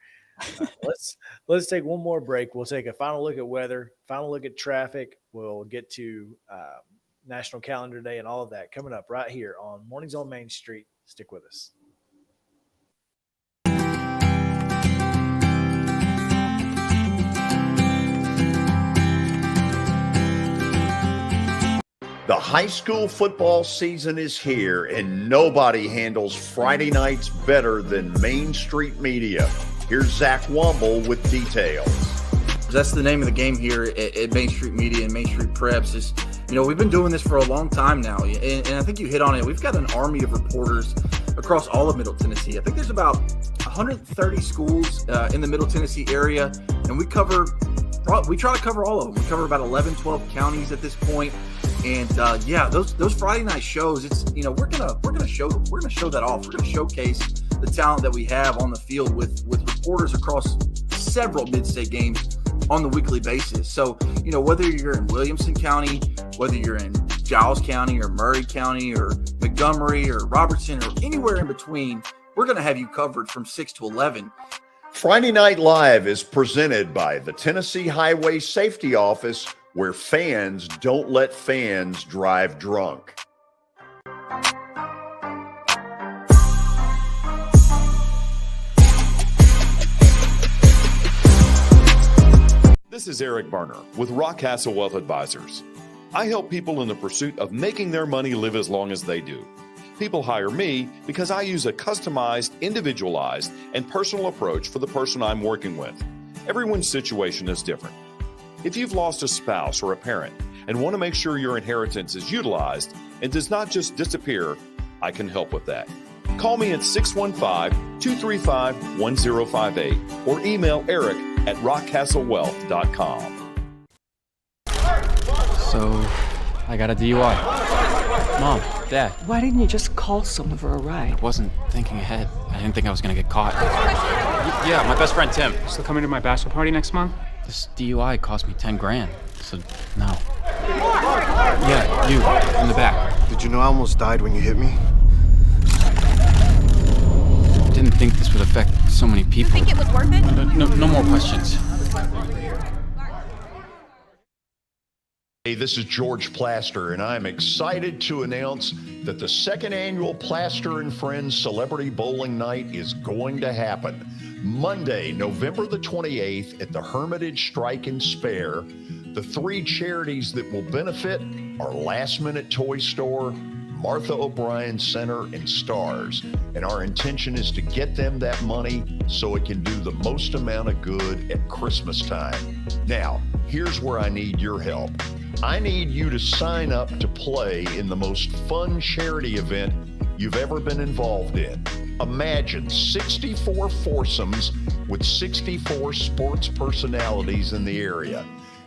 Let's take one more break. We'll take a final look at weather, final look at traffic. We'll get to National Calendar Day and all of that coming up right here on Mornings on Main Street. Stick with us. The high school football season is here, and nobody handles Friday nights better than Main Street Media. Here's Zach Womble with details. That's the name of the game here at Main Street Media and Main Street Preps. Is, you know, we've been doing this for a long time now, and I think you hit on it. We've got an army of reporters across all of Middle Tennessee. I think there's about 130 schools in the Middle Tennessee area, and we try to cover all of them. We cover about 11, 12 counties at this point. And those Friday night shows, it's, you know, we're gonna show that off. We're gonna showcase the talent that we have on the field with reporters across several mid-state games on the weekly basis. So, you know, whether you're in Williamson County, whether you're in Giles County or Murray County or Montgomery or Robertson or anywhere in between, we're gonna have you covered from 6 to 11. Friday Night Live is presented by the Tennessee Highway Safety Office, where fans don't let fans drive drunk. This is Eric Barner with Rockcastle Wealth Advisors. I help people in the pursuit of making their money live as long as they do. People hire me because I use a customized, individualized, and personal approach for the person I'm working with. Everyone's situation is different. If you've lost a spouse or a parent and want to make sure your inheritance is utilized and does not just disappear, I can help with that. Call me at 615-235-1058 or email Eric at rockcastlewealth.com. So, I got a DUI. Mom, Dad. Why didn't you just call someone for a ride? I wasn't thinking ahead. I didn't think I was gonna get caught. Yeah, my best friend Tim. Still coming to my bachelor party next month? This DUI cost me 10 grand, so no. Yeah, you, in the back. Did you know I almost died when you hit me? Didn't think this would affect so many people. You think it was worth it? No more questions. Hey, this is George Plaster, and I'm excited to announce that the second annual Plaster and Friends Celebrity Bowling Night is going to happen. Monday, November the 28th at the Hermitage Strike and Spare. The three charities that will benefit are Last Minute Toy Store, Martha O'Brien Center, and Stars. And our intention is to get them that money so it can do the most amount of good at Christmas time. Now, here's where I need your help. I need you to sign up to play in the most fun charity event you've ever been involved in. Imagine 64 foursomes with 64 sports personalities in the area.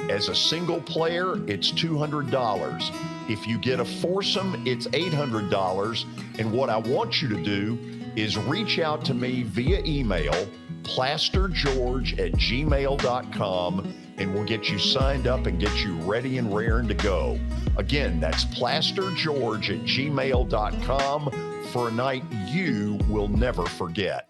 As a single player, it's $200. If you get a foursome, it's $800. And what I want you to do is reach out to me via email, plastergeorge@gmail.com, and we'll get you signed up and get you ready and raring to go. Again, that's plastergeorge@gmail.com for a night you will never forget.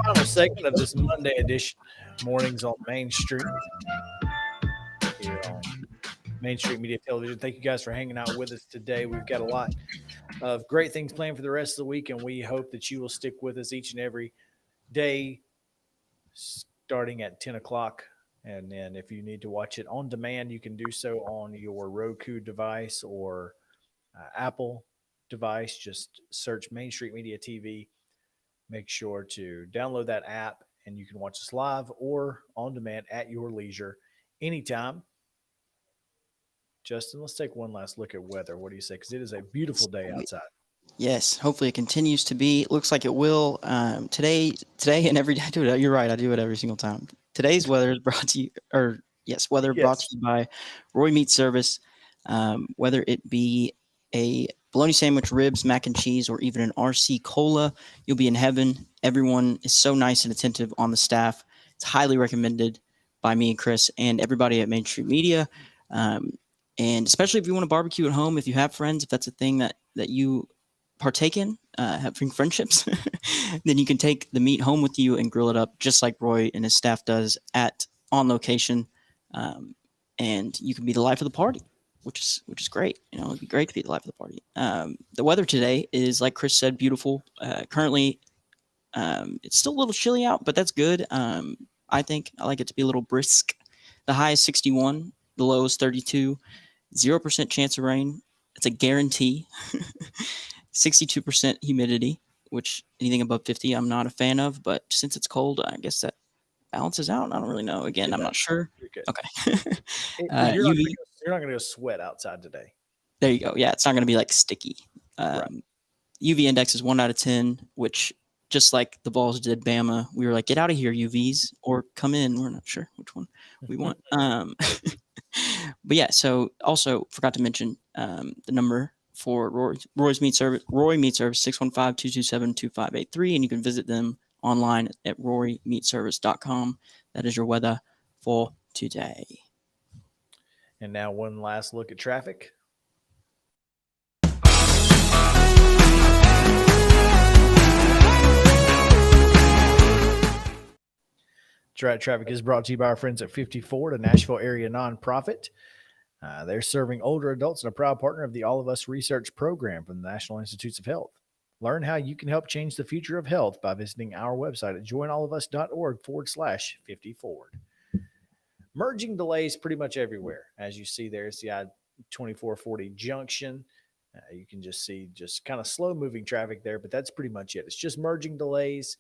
Final segment of this Monday edition, Mornings on Main Street, here on Main Street Media Television. Thank you guys for hanging out with us today. We've got a lot of great things planned for the rest of the week, and we hope that you will stick with us each and every day starting at 10 o'clock. And then if you need to watch it on demand, you can do so on your Roku device or Apple device. Just search Main Street Media TV. Make sure to download that app, and you can watch us live or on demand at your leisure anytime. Justin, let's take one last look at weather. What do you say? Because it is a beautiful day outside. Yes, hopefully it continues to be. It looks like it will. Today and every day. You're right. I do it every single time. Today's weather is brought to you, brought to you by Roy Meat Service. Whether it be a bologna sandwich, ribs, mac and cheese, or even an RC Cola, you'll be in heaven. Everyone is so nice and attentive on the staff. It's highly recommended by me and Chris and everybody at Main Street Media. And especially if you want to barbecue at home, if you have friends, if that's a thing that you partake in, having friendships, then you can take the meat home with you and grill it up just like Roy and his staff does on location. And you can be the life of the party, which is great. It'd be great to be the life of the party. The weather today is, like Chris said, beautiful. Currently, it's still a little chilly out, but that's good. I think I like it to be a little brisk. The high is 61, the low is 32, 0% chance of rain. It's a guarantee. 62% humidity, which anything above 50 I'm not a fan of, but since it's cold, I guess that balances out. I don't really know. Again, I'm not sure. Okay. You're not going to go sweat outside today. There you go. Yeah, it's not going to be like sticky. Right. UV index is 1 out of 10, which just like the Vols did Bama, we were like, get out of here, UVs, or come in. We're not sure which one we want. But yeah, so also forgot to mention the number for Roy's Meat Service, Roy Meat Service, 615-227-2583, and you can visit them online at roymeatservice.com. That is your weather for today. And now one last look at traffic. Traffic is brought to you by our friends at 54, a Nashville area nonprofit. They're serving older adults and a proud partner of the All of Us Research Program from the National Institutes of Health. Learn how you can help change the future of health by visiting our website at joinallofus.org/50 Merging delays pretty much everywhere. As you see there, it's the I-2440 junction. You can just see kind of slow moving traffic there, but that's pretty much it. It's just merging delays.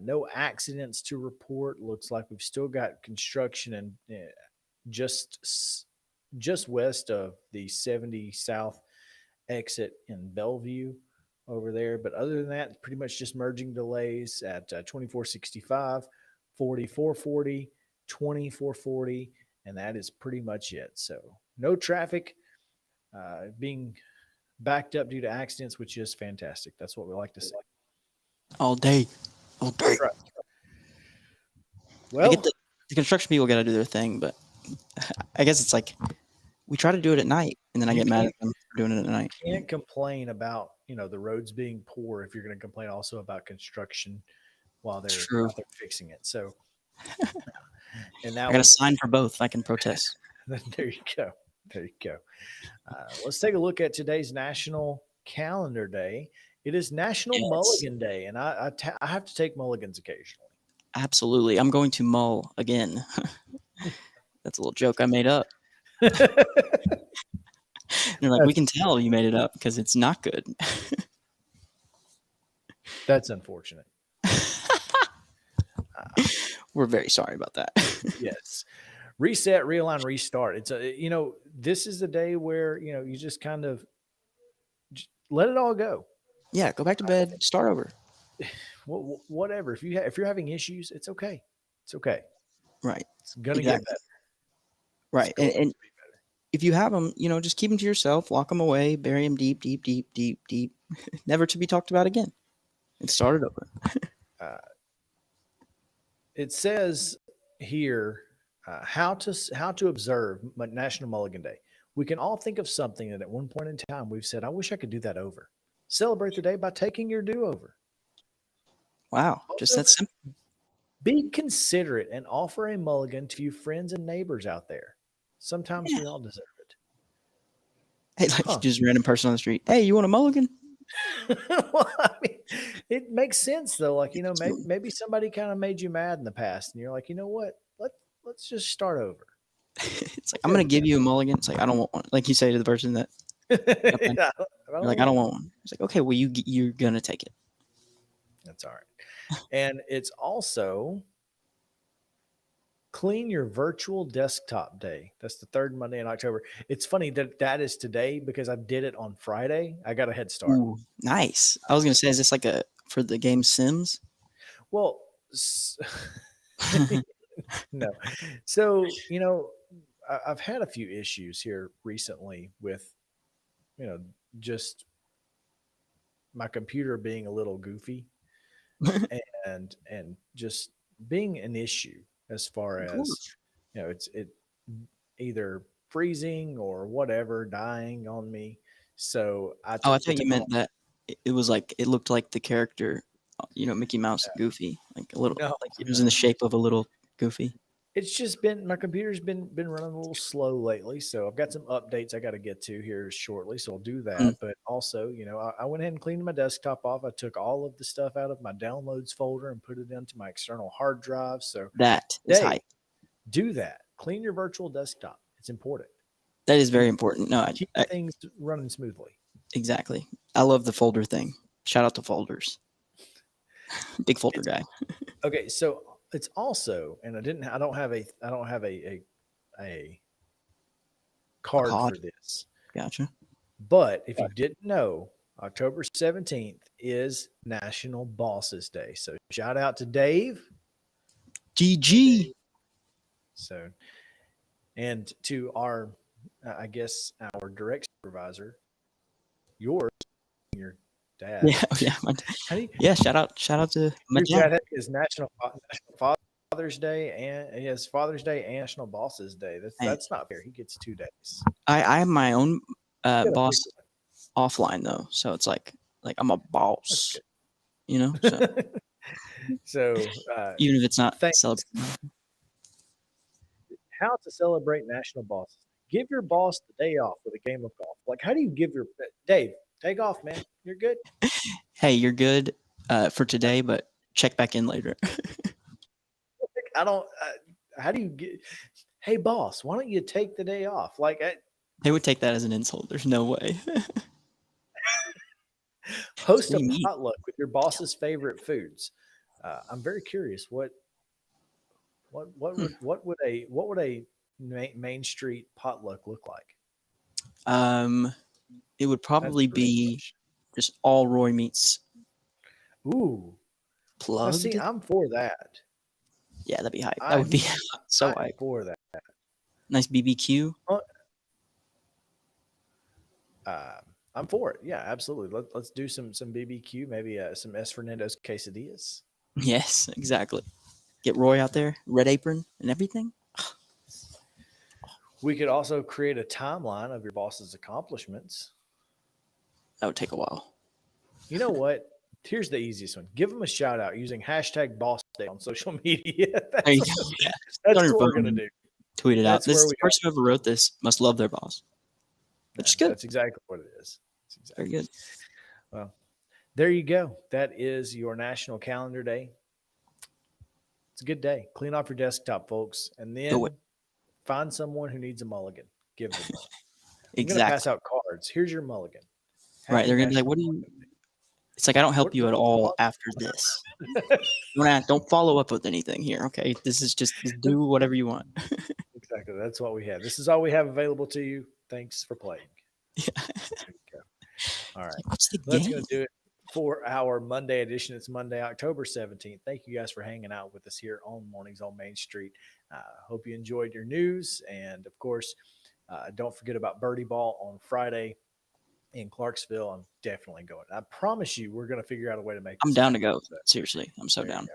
No accidents to report. Looks like we've still got construction and just west of the 70 South exit in Bellevue over there. But other than that, pretty much just merging delays at 2465, 4440, 2440, and that is pretty much it. So no traffic being backed up due to accidents, which is fantastic. That's what we like to see. All day. Right. Well, I get the construction people got to do their thing, but I guess it's like we try to do it at night, and then I get mad at them for doing it at night. You can't complain about the roads being poor if you're going to complain also about construction while they're fixing it. So, and now I got a sign for both. I can protest. There you go. Let's take a look at today's national calendar day. It is National Mulligan Day, and I have to take mulligans occasionally. Absolutely. I'm going to mull again. That's a little joke I made up. You're like, we can tell you made it up because it's not good. That's unfortunate. We're very sorry about that. Yes. Reset, realign, restart. It's this is the day where, you just kind of let it all go. Yeah, go back to bed, start over. Whatever. If you're having issues, it's okay. It's okay. Right. It's gonna get better. Right. And if you have them, just keep them to yourself, lock them away, bury them deep, deep, deep, deep, deep, never to be talked about again, and start it over. It says here how to observe National Mulligan Day. We can all think of something that at one point in time we've said, I wish I could do that over. Celebrate the day by taking your do-over. Wow, just that simple. Be considerate and offer a mulligan to your friends and neighbors out there. Sometimes we all deserve it. Hey, just a random person on the street. Hey, you want a mulligan? Well, I mean, it makes sense though. Like, maybe somebody kind of made you mad in the past, and you're like, you know what? Let's just start over. It's like, I'm going to give you a mulligan. It's like, I don't want one. Like you say to the person that, Yeah, you're like, I don't want one. It's like, okay, well, you're going to take it. That's all right. And it's also Clean Your Virtual Desktop Day. That's the third Monday in October. It's funny that is today because I did it on Friday. I got a head start. Ooh, nice. I was going to say, is this like for the game Sims? Well, no. So, I've had a few issues here recently with, just my computer being a little goofy and just being an issue as far as, it's either freezing or whatever, dying on me. So I thought you meant that it was like it looked like the character, Mickey Mouse, Goofy, like a little, No, like it was in the shape of a little Goofy. It's just been my computer's been running a little slow lately, so I've got some updates I got to get to here shortly. So I'll do that. But also, I went ahead and cleaned my desktop off. I took all of the stuff out of my downloads folder and put it into my external hard drive. So That is hype. Do that. Clean your virtual desktop. It's important. That is very important. No, Keep things running smoothly. Exactly. I love the folder thing. Shout out to folders. Big folder guy. Okay, so it's also, and I don't have a card for this. Gotcha. But if you didn't know, October 17th is National Bosses Day. So shout out to Dave. GG. So, and to our, I guess, our direct supervisor, your dad. Yeah. Shout out to my your dad. dad is National Father's Day and yes, Father's Day and National Bosses Day. That's not fair. He gets 2 days. I have my own boss offline though, so it's like I'm a boss, So, so even if it's not celebrated. How to celebrate National Bosses Day. Give your boss the day off with a game of golf. Like, how do you give your Dave take off, man? You're good. Hey, you're good for today, but check back in later. I don't. How do you get? Hey, boss, why don't you take the day off? Like, They would take that as an insult. There's no way. Host a potluck with your boss's favorite foods. I'm very curious what would a Main Street potluck look like? It would probably be just all Roy meats. Ooh, plugged. Now, see, I'm for that. Yeah, that'd be hype. That would be so hype. For that. Nice BBQ. I'm for it. Yeah, absolutely. Let's do some BBQ, maybe some S. Fernando's quesadillas. Yes, exactly. Get Roy out there, red apron and everything. We could also create a timeline of your boss's accomplishments. That would take a while. You know what? Here's the easiest one. Give them a shout out using #BossDay on social media. There you go. Yeah. That's what we're going to do. Tweet it out. This person who ever wrote this must love their boss. Which is good. That's exactly what it is. Very good. Well, there you go. That is your National Calendar Day. It's a good day. Clean off your desktop, folks, and then find someone who needs a mulligan. Give them one. I'm going to pass out cards. Here's your mulligan. Right. They're going to be like, what do you... It's like, I don't help you at all after this. Don't follow up with anything here, okay? This is just do whatever you want. Exactly. That's what we have. This is all we have available to you. Thanks for playing. Yeah. All right. What's the That's game? going to do it for our Monday edition. It's Monday, October 17th. Thank you guys for hanging out with us here on Mornings on Main Street. Hope you enjoyed your news. And, of course, don't forget about Birdie Ball on Friday in Clarksville. I'm definitely going. I promise you we're going to figure out a way to make I'm this down to happen. go. Seriously. I'm so down.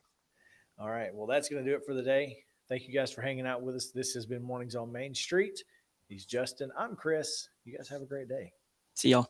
All right. Well, that's going to do it for the day. Thank you guys for hanging out with us. This has been Mornings on Main Street. He's Justin. I'm Chris. You guys have a great day. See y'all.